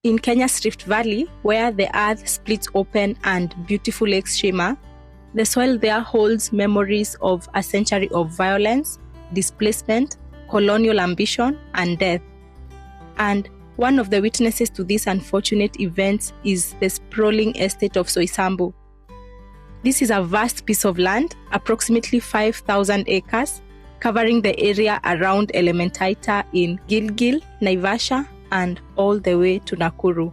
In Kenya's Rift Valley, where the earth splits open and beautiful lakes shimmer, the soil there holds memories of a century of violence, displacement, colonial ambition, and death. And one of the witnesses to these unfortunate events is the sprawling estate of Soisambu. This is a vast piece of land, approximately 5,000 acres, covering the area around Elementaita in Gilgil, Naivasha, and all the way to Nakuru.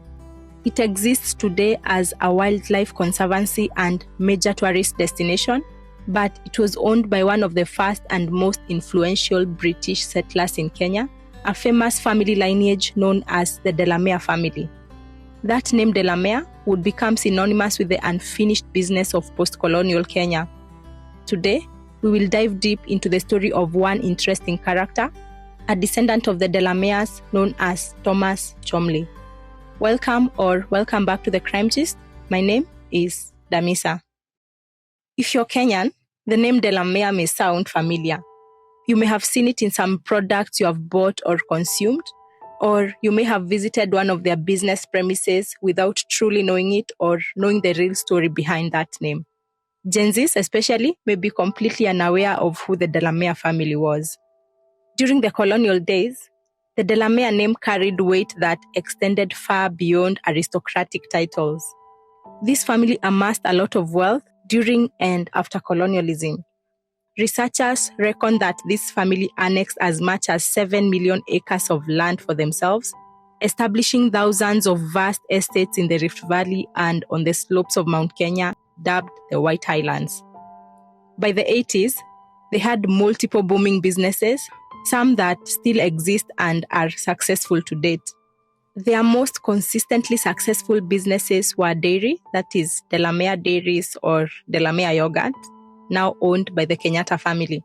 It exists today as a wildlife conservancy and major tourist destination, but it was owned by one of the first and most influential British settlers in Kenya, a famous family lineage known as the Delamere family. That name Delamere would become synonymous with the unfinished business of post-colonial Kenya. Today, we will dive deep into the story of one interesting character, a descendant of the Delamares known as Thomas Cholmondeley. Welcome back to the Crime Gist. My name is Damisa. If you're Kenyan, the name Delamere may sound familiar. You may have seen it in some products you have bought or consumed, or you may have visited one of their business premises without truly knowing it or knowing the real story behind that name. Gen Zs especially may be completely unaware of who the Delamere family was. During the colonial days, the Delamere name carried weight that extended far beyond aristocratic titles. This family amassed a lot of wealth during and after colonialism. Researchers reckon that this family annexed as much as 7 million acres of land for themselves, establishing thousands of vast estates in the Rift Valley and on the slopes of Mount Kenya, dubbed the White Highlands. By the 80s, they had multiple booming businesses, some that still exist and are successful to date. Their most consistently successful businesses were dairy, that is Delamere Dairies or Delamere Yogurt, now owned by the Kenyatta family.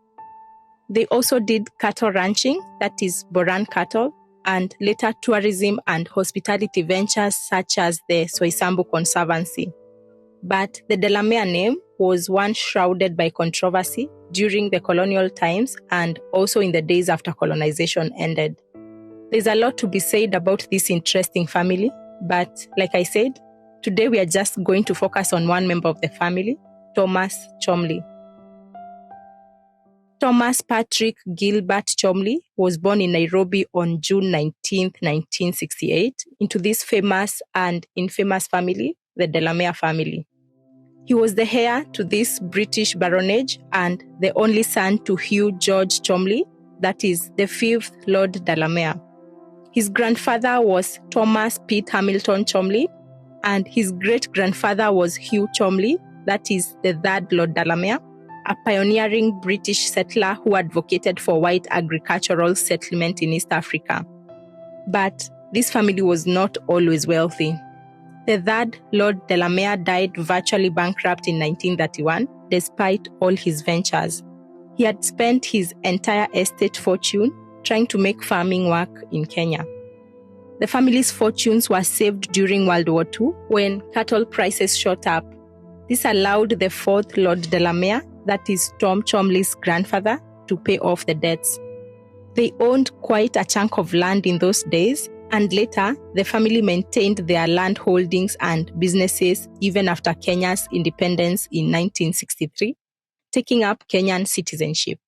They also did cattle ranching, that is Boran cattle, and later tourism and hospitality ventures such as the Soisambu Conservancy. But the Delamere name was one shrouded by controversy during the colonial times and also in the days after colonization ended. There's a lot to be said about this interesting family, but like I said, today we are just going to focus on one member of the family, Thomas Cholmondeley. Thomas Patrick Gilbert Cholmondeley was born in Nairobi on June 19, 1968, into this famous and infamous family, the Delamere family. He was the heir to this British baronage and the only son to Hugh George Cholmondeley, that is the 5th Lord Delamere. His grandfather was Thomas Pitt Hamilton Cholmondeley, and his great-grandfather was Hugh Cholmondeley, that is the 3rd Lord Delamere, a pioneering British settler who advocated for white agricultural settlement in East Africa. But this family was not always wealthy. The 3rd Lord Delamere died virtually bankrupt in 1931, despite all his ventures. He had spent his entire estate fortune trying to make farming work in Kenya. The family's fortunes were saved during World War II when cattle prices shot up. This allowed the 4th Lord Delamere, that is Tom Cholmondeley's grandfather, to pay off the debts. They owned quite a chunk of land in those days, and later the family maintained their land holdings and businesses even after Kenya's independence in 1963, taking up Kenyan citizenship.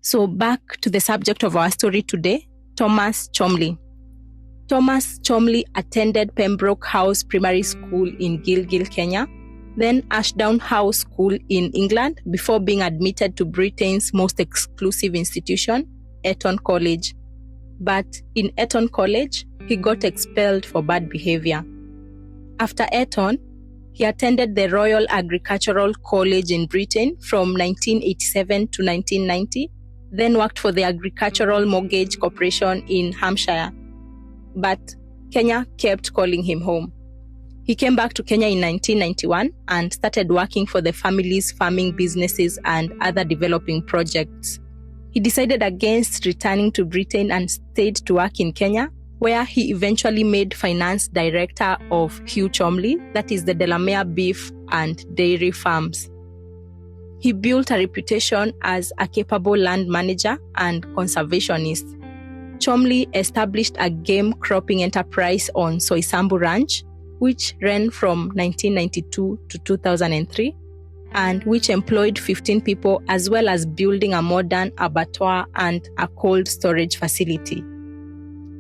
So back to the subject of our story today, Thomas Cholmondeley. Thomas Cholmondeley attended Pembroke House Primary School in Gilgil, Kenya, then Ashdown House School in England before being admitted to Britain's most exclusive institution, Eton College. But in Eton College, he got expelled for bad behavior. After Eton, he attended the Royal Agricultural College in Britain from 1987 to 1990, then worked for the Agricultural Mortgage Corporation in Hampshire. But Kenya kept calling him home. He came back to Kenya in 1991 and started working for the family's farming businesses and other developing projects. He decided against returning to Britain and stayed to work in Kenya, where he eventually made finance director of Hugh Cholmondeley, that is the Delamere Beef and Dairy Farms. He built a reputation as a capable land manager and conservationist. Cholmondeley established a game cropping enterprise on Soisambu Ranch, which ran from 1992 to 2003, and which employed 15 people, as well as building a modern abattoir and a cold storage facility.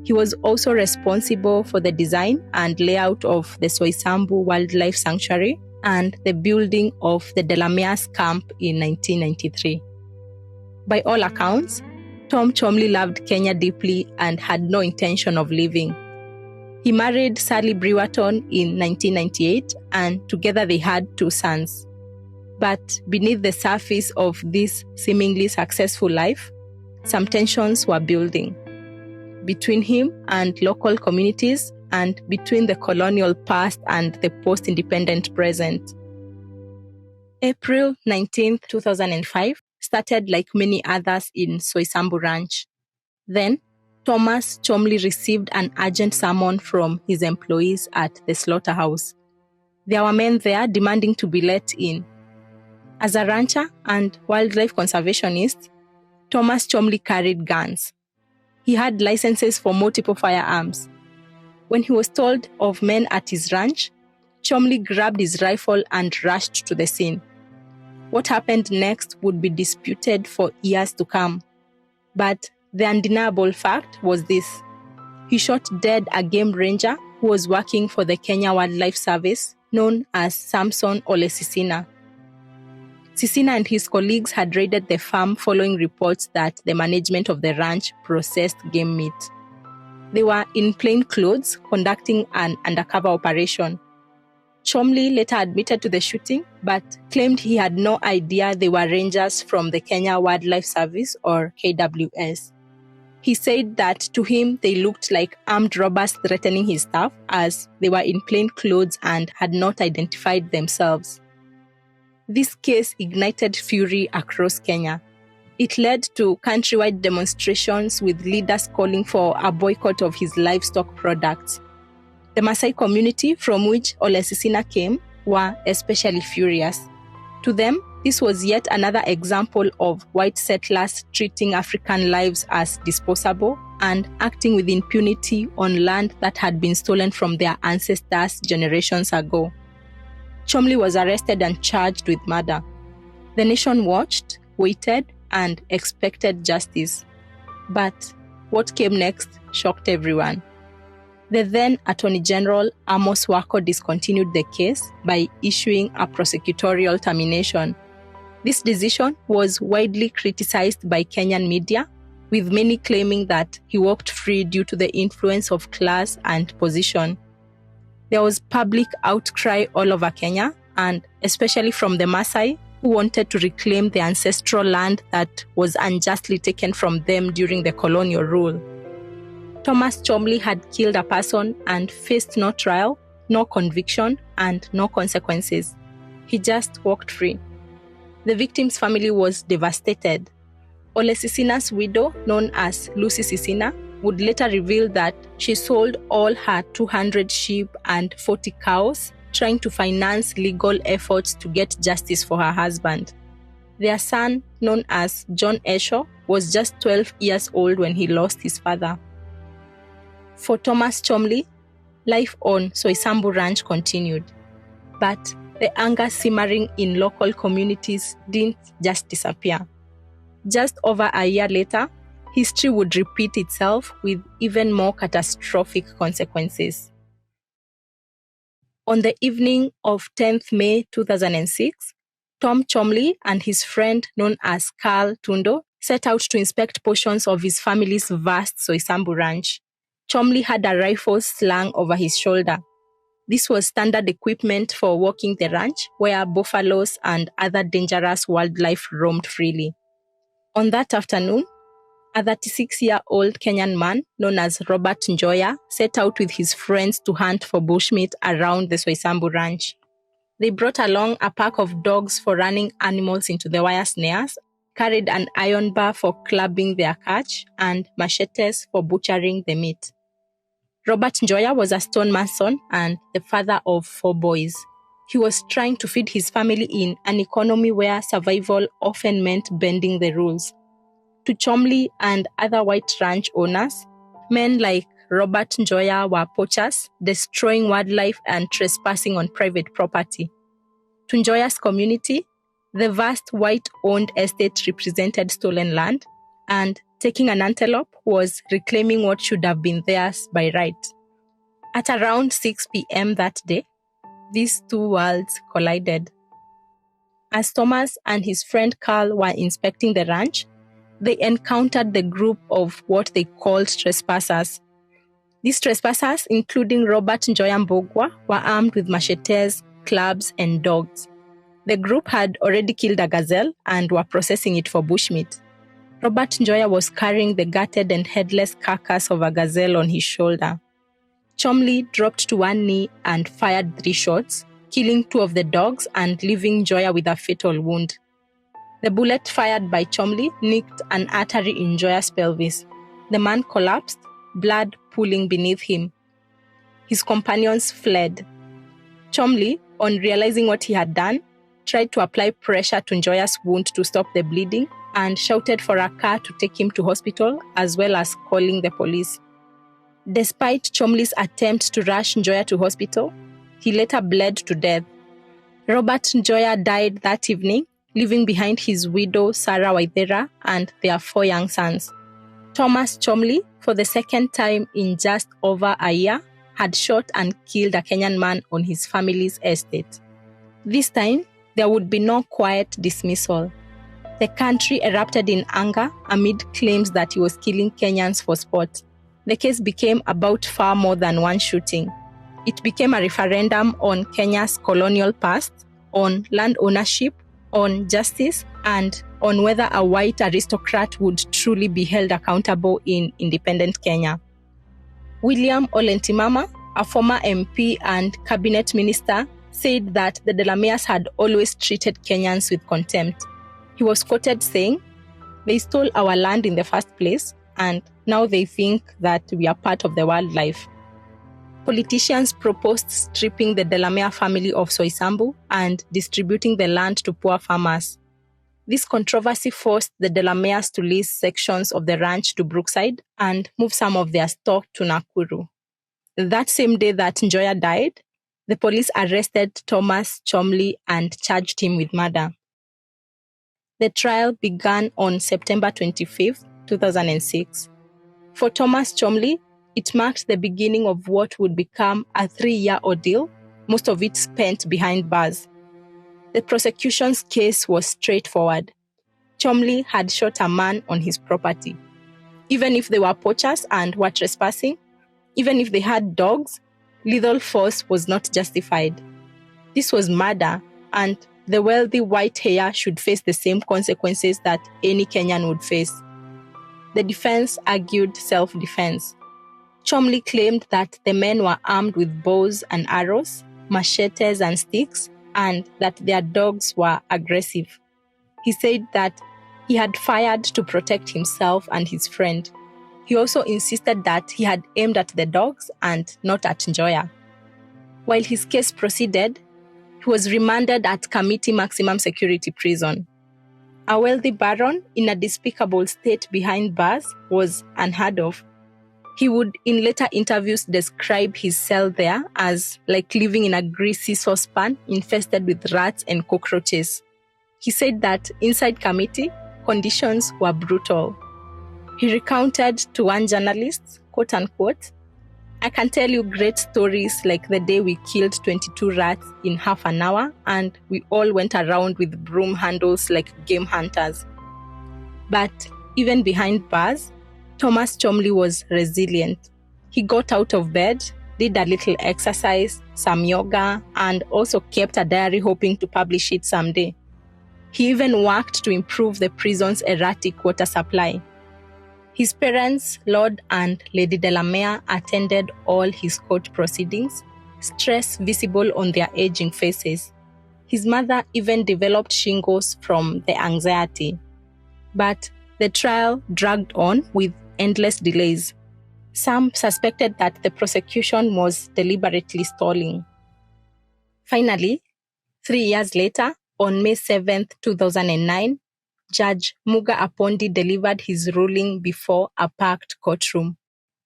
He was also responsible for the design and layout of the Soisambu Wildlife Sanctuary and the building of the Delamere's camp in 1993. By all accounts, Tom Cholmondeley loved Kenya deeply and had no intention of leaving. He married Sally Brewerton in 1998, and together they had 2 sons. But beneath the surface of this seemingly successful life, some tensions were building between him and local communities, and between the colonial past and the post-independent present. April 19, 2005 started like many others in Soisambu Ranch. Then, Thomas Cholmondeley received an urgent summon from his employees at the slaughterhouse. There were men there demanding to be let in. As a rancher and wildlife conservationist, Thomas Cholmondeley carried guns. He had licenses for multiple firearms. When he was told of men at his ranch, Cholmondeley grabbed his rifle and rushed to the scene. What happened next would be disputed for years to come. But the undeniable fact was this: he shot dead a game ranger who was working for the Kenya Wildlife Service, known as Samson Ole Sisina. Sisina and his colleagues had raided the farm following reports that the management of the ranch processed game meat. They were in plain clothes conducting an undercover operation. Cholmondeley later admitted to the shooting, but claimed he had no idea they were rangers from the Kenya Wildlife Service, or KWS. He said that to him they looked like armed robbers threatening his staff, as they were in plain clothes and had not identified themselves. This case ignited fury across Kenya. It led to countrywide demonstrations with leaders calling for a boycott of his livestock products. The Maasai community, from which Ole Sisina came, were especially furious. To them, this was yet another example of white settlers treating African lives as disposable and acting with impunity on land that had been stolen from their ancestors generations ago. Cholmondeley was arrested and charged with murder. The nation watched, waited, and expected justice. But what came next shocked everyone. The then Attorney General Amos Wako discontinued the case by issuing a prosecutorial termination. This decision was widely criticized by Kenyan media, with many claiming that he walked free due to the influence of class and position. There was public outcry all over Kenya, and especially from the Maasai, who wanted to reclaim the ancestral land that was unjustly taken from them during the colonial rule. Thomas Cholmondeley had killed a person and faced no trial, no conviction, and no consequences. He just walked free. The victim's family was devastated. Ole Sisina's widow, known as Lucy Sisina, would later reveal that she sold all her 200 sheep and 40 cows, trying to finance legal efforts to get justice for her husband. Their son, known as John Esho, was just 12 years old when he lost his father. For Thomas Cholmondeley, life on Soisambu Ranch continued. But the anger simmering in local communities didn't just disappear. Just over a year later, history would repeat itself with even more catastrophic consequences. On the evening of 10th May 2006, Tom Cholmondeley and his friend known as Carl Tundo set out to inspect portions of his family's vast Soisambu ranch. Cholmondeley had a rifle slung over his shoulder. This was standard equipment for walking the ranch, where buffaloes and other dangerous wildlife roamed freely. On that afternoon, a 36-year-old Kenyan man known as Robert Njoya set out with his friends to hunt for bushmeat around the Soisambu ranch. They brought along a pack of dogs for running animals into the wire snares, carried an iron bar for clubbing their catch, and machetes for butchering the meat. Robert Njoya was a stonemason and the father of 4 boys. He was trying to feed his family in an economy where survival often meant bending the rules. To Cholmondeley and other white ranch owners, Men like Robert Njoya were poachers, destroying wildlife and trespassing on private property. To Njoya's community, the vast white-owned estate represented stolen land, and taking an antelope was reclaiming what should have been theirs by right. At around 6 p.m. that day, these two worlds collided. As Thomas and his friend Carl were inspecting the ranch, they encountered the group of what they called trespassers. These trespassers, including Robert Njoya Mbogwa, were armed with machetes, clubs, and dogs. The group had already killed a gazelle and were processing it for bushmeat. Robert Njoya was carrying the gutted and headless carcass of a gazelle on his shoulder. Cholmondeley dropped to one knee and fired 3 shots, killing 2 of the dogs and leaving Njoya with a fatal wound. The bullet fired by Cholmondeley nicked an artery in Njoya's pelvis. The man collapsed, blood pooling beneath him. His companions fled. Cholmondeley, on realizing what he had done, tried to apply pressure to Njoya's wound to stop the bleeding and shouted for a car to take him to hospital, as well as calling the police. Despite Cholmondeley's attempt to rush Njoya to hospital, he later bled to death. Robert Njoya died that evening, leaving behind his widow Sarah Waithera and their 4 young sons. Thomas Cholmondeley, for the second time in just over a year, had shot and killed a Kenyan man on his family's estate. This time, there would be no quiet dismissal. The country erupted in anger amid claims that he was killing Kenyans for sport. The case became about far more than one shooting. It became a referendum on Kenya's colonial past, on land ownership, on justice, and on whether a white aristocrat would truly be held accountable in independent Kenya. William Ole Ntimama, a former MP and cabinet minister, said that the Delameres had always treated Kenyans with contempt. He was quoted saying, "They stole our land in the first place, and now they think that we are part of the wildlife." Politicians proposed stripping the Delamere family of Soisambu and distributing the land to poor farmers. This controversy forced the Delameres to lease sections of the ranch to Brookside and move some of their stock to Nakuru. That same day that Njoya died, the police arrested Thomas Cholmondeley and charged him with murder. The trial began on September 25, 2006. For Thomas Cholmondeley, it marked the beginning of what would become a 3-year ordeal, most of it spent behind bars. The prosecution's case was straightforward. Cholmondeley had shot a man on his property. Even if they were poachers and were trespassing, even if they had dogs, lethal force was not justified. This was murder, and the wealthy white heir should face the same consequences that any Kenyan would face. The defense argued self-defense. Cholmondeley claimed that the men were armed with bows and arrows, machetes and sticks, and that their dogs were aggressive. He said that he had fired to protect himself and his friend. He also insisted that he had aimed at the dogs and not at Njoya. While his case proceeded, he was remanded at Kamiti Maximum Security Prison. A wealthy baron in a despicable state behind bars was unheard of. He would, in later interviews, describe his cell there as like living in a greasy saucepan infested with rats and cockroaches. He said that inside Kamiti, conditions were brutal. He recounted to one journalist, quote unquote, "I can tell you great stories like the day we killed 22 rats in half an hour and we all went around with broom handles like game hunters." But even behind bars, Thomas Cholmondeley was resilient. He got out of bed, did a little exercise, some yoga, and also kept a diary hoping to publish it someday. He even worked to improve the prison's erratic water supply. His parents, Lord and Lady Delamere, attended all his court proceedings, stress visible on their aging faces. His mother even developed shingles from the anxiety. But the trial dragged on with endless delays. Some suspected that the prosecution was deliberately stalling. Finally, 3 years later, on May 7, 2009, Judge Muga Apondi delivered his ruling before a packed courtroom.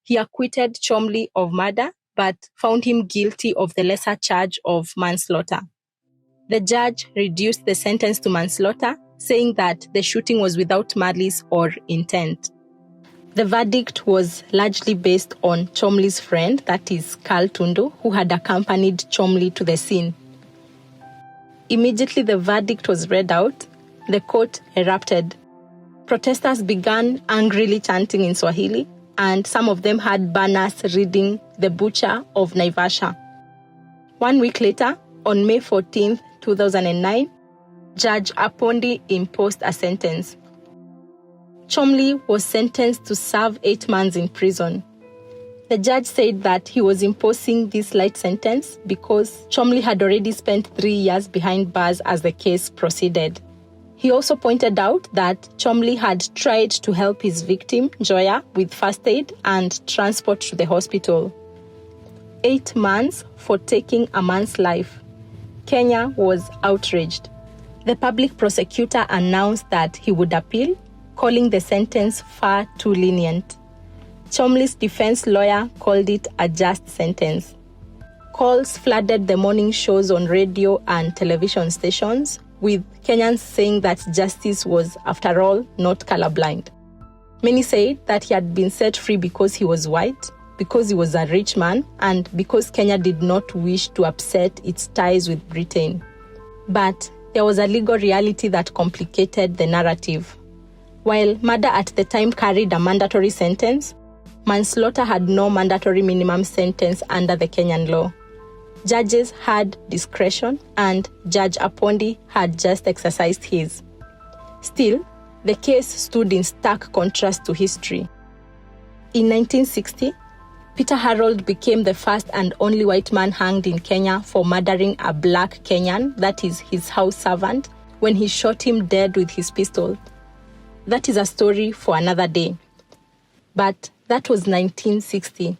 He acquitted Cholmondeley of murder, but found him guilty of the lesser charge of manslaughter. The judge reduced the sentence to manslaughter, saying that the shooting was without malice or intent. The verdict was largely based on Cholmondeley's friend, that is Carl Tundu, who had accompanied Cholmondeley to the scene. Immediately the verdict was read out, the court erupted. Protesters began angrily chanting in Swahili, and some of them had banners reading "The Butcher of Naivasha." 1 week later, on May 14, 2009, Judge Apondi imposed a sentence. Cholmondeley was sentenced to serve 8 months in prison. The judge said that he was imposing this light sentence because Cholmondeley had already spent 3 years behind bars as the case proceeded. He also pointed out that Cholmondeley had tried to help his victim, Joya, with first aid and transport to the hospital. 8 months for taking a man's life. Kenya was outraged. The public prosecutor announced that he would appeal, calling the sentence far too lenient. Cholmondeley's defense lawyer called it a just sentence. Calls flooded the morning shows on radio and television stations, with Kenyans saying that justice was, after all, not colorblind. Many said that he had been set free because he was white, because he was a rich man, and because Kenya did not wish to upset its ties with Britain. But there was a legal reality that complicated the narrative. While murder at the time carried a mandatory sentence, manslaughter had no mandatory minimum sentence under the Kenyan law. Judges had discretion, and Judge Apondi had just exercised his. Still, the case stood in stark contrast to history. In 1960, Peter Harold became the first and only white man hanged in Kenya for murdering a black Kenyan, that is his house servant, when he shot him dead with his pistol. That is a story for another day. But that was 1960.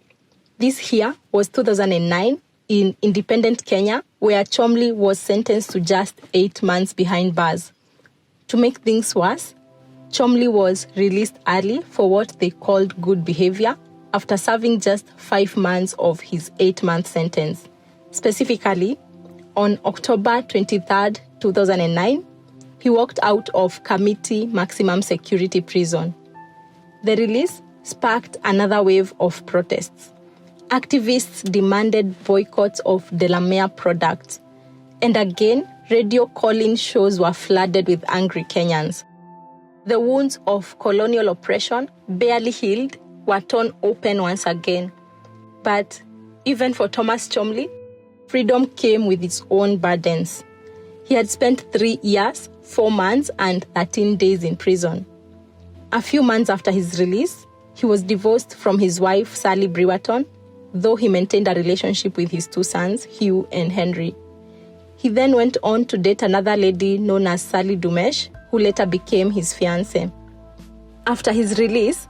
This here was 2009 in independent Kenya, where Cholmondeley was sentenced to just 8 months behind bars. To make things worse, Cholmondeley was released early for what they called good behavior after serving just 5 months of his 8-month sentence. Specifically, on October 23, 2009, he walked out of Kamiti Maximum Security Prison. The release sparked another wave of protests. Activists demanded boycotts of Delamere products. And again, radio call-in shows were flooded with angry Kenyans. The wounds of colonial oppression, barely healed, were torn open once again. But even for Thomas Cholmondeley, freedom came with its own burdens. He had spent 3 years, 4 months, and 13 days in prison. A few months after his release, he was divorced from his wife, Sally Brewerton, though he maintained a relationship with his 2 sons, Hugh and Henry. He then went on to date another lady known as Sally Dumesh, who later became his fiancée. After his release,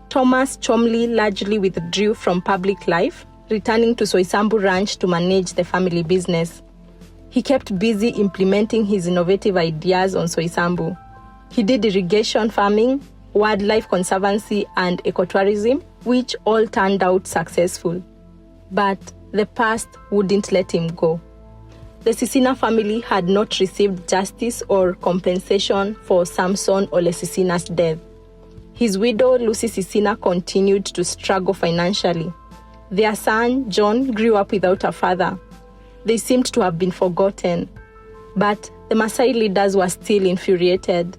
Thomas Cholmondeley largely withdrew from public life, returning to Soisambu Ranch to manage the family business. He kept busy implementing his innovative ideas on Soisambu. He did irrigation farming, wildlife conservancy, and ecotourism, which all turned out successful. But the past wouldn't let him go. The Sisina family had not received justice or compensation for Samson Ole Sisina's death. His widow, Lucy Sisina, continued to struggle financially. Their son, John, grew up without a father. They seemed to have been forgotten. But the Maasai leaders were still infuriated.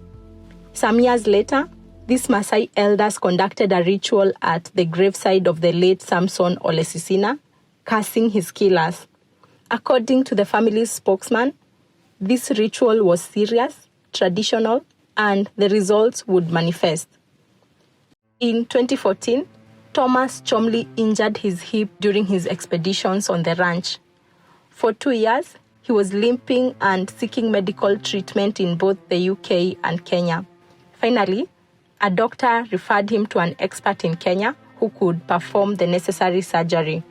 Some years later, these Maasai elders conducted a ritual at the graveside of the late Samson Ole Sisina, cursing his killers. According to the family's spokesman, this ritual was serious, traditional, and the results would manifest. In 2014, Thomas Cholmondeley injured his hip during his expeditions on the ranch. For 2 years, he was limping and seeking medical treatment in both the UK and Kenya. Finally, a doctor referred him to an expert in Kenya who could perform the necessary surgery.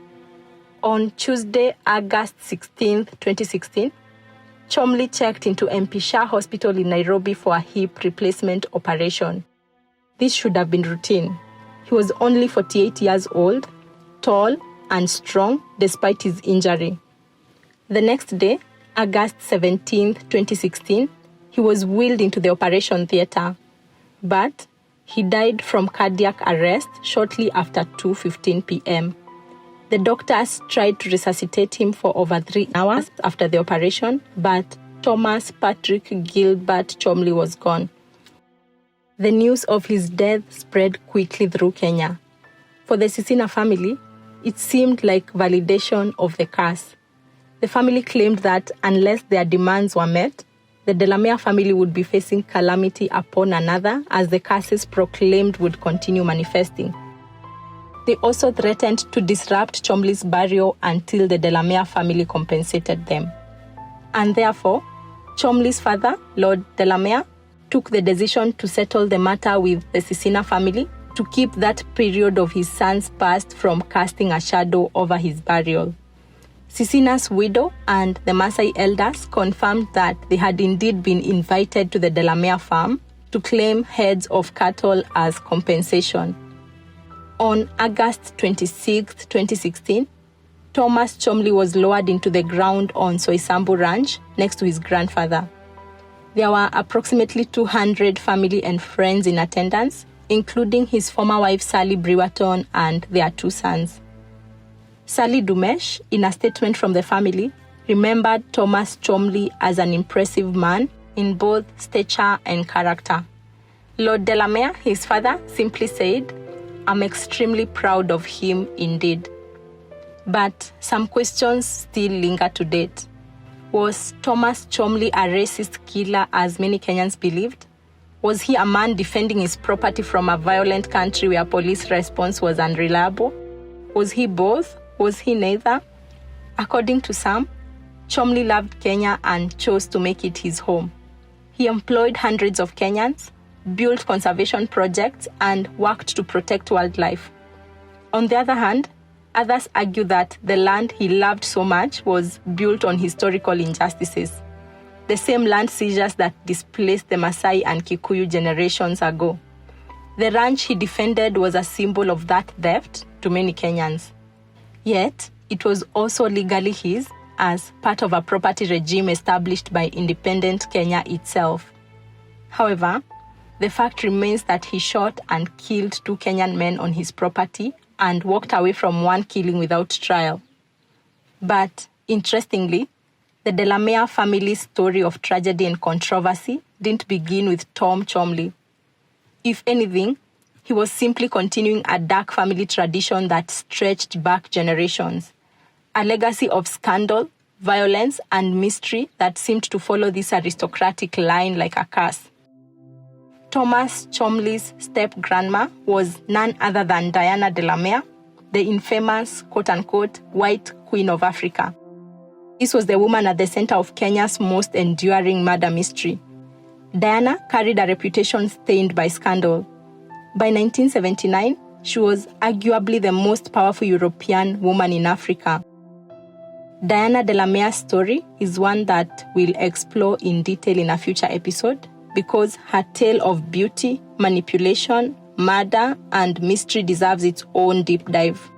On Tuesday, August 16, 2016, Cholmondeley checked into MP Shah Hospital in Nairobi for a hip replacement operation. This should have been routine. He was only 48 years old, tall and strong despite his injury. The next day, August 17, 2016, he was wheeled into the operation theatre, but he died from cardiac arrest shortly after 2:15 p.m. The doctors tried to resuscitate him for over 3 hours after the operation, but Thomas Patrick Gilbert Cholmondeley was gone. The news of his death spread quickly through Kenya. For the Sisina family, it seemed like validation of the curse. The family claimed that unless their demands were met, the Delamere family would be facing calamity upon another as the curses proclaimed would continue manifesting. They also threatened to disrupt Cholmondeley's burial until the Delamere family compensated them. And therefore, Cholmondeley's father, Lord Delamere, took the decision to settle the matter with the Sisina family to keep that period of his son's past from casting a shadow over his burial. Sisina's widow and the Maasai elders confirmed that they had indeed been invited to the Delamere farm to claim heads of cattle as compensation. On August 26, 2016, Thomas Cholmondeley was lowered into the ground on Soisambu Ranch next to his grandfather. There were approximately 200 family and friends in attendance, including his former wife Sally Brewerton and their 2 sons. Sally Dumesh, in a statement from the family, remembered Thomas Cholmondeley as an impressive man in both stature and character. Lord Delamere, his father, simply said, "I'm extremely proud of him indeed." But some questions still linger to date. Was Thomas Cholmondeley a racist killer as many Kenyans believed? Was he a man defending his property from a violent country where police response was unreliable? Was he both? Was he neither? According to some, Cholmondeley loved Kenya and chose to make it his home. He employed hundreds of Kenyans, built conservation projects, and worked to protect wildlife. On the other hand, others argue that the land he loved so much was built on historical injustices, the same land seizures that displaced the Maasai and Kikuyu generations ago. The ranch he defended was a symbol of that theft to many Kenyans. Yet, it was also legally his as part of a property regime established by independent Kenya itself. However, the fact remains that he shot and killed 2 Kenyan men on his property and walked away from one killing without trial. But, interestingly, the Delamere family's story of tragedy and controversy didn't begin with Tom Cholmondeley. If anything, he was simply continuing a dark family tradition that stretched back generations, a legacy of scandal, violence, and mystery that seemed to follow this aristocratic line like a curse. Thomas Cholmondeley's step-grandma was none other than Diana Delamere, the infamous, quote-unquote, white queen of Africa. This was the woman at the center of Kenya's most enduring murder mystery. Diana carried a reputation stained by scandal. By 1979, she was arguably the most powerful European woman in Africa. Diana Delamere's story is one that we'll explore in detail in a future episode, because her tale of beauty, manipulation, murder, and mystery deserves its own deep dive.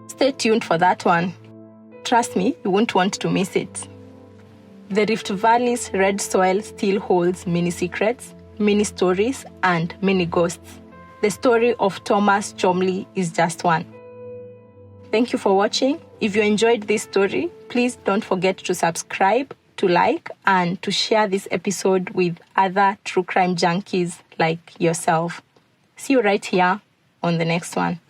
Stay tuned for that one. Trust me, you won't want to miss it. The Rift Valley's red soil still holds many secrets, many stories, and many ghosts. The story of Thomas Cholmondeley is just one. Thank you for watching. If you enjoyed this story, please don't forget to subscribe, to like, and to share this episode with other true crime junkies like yourself. See you right here on the next one.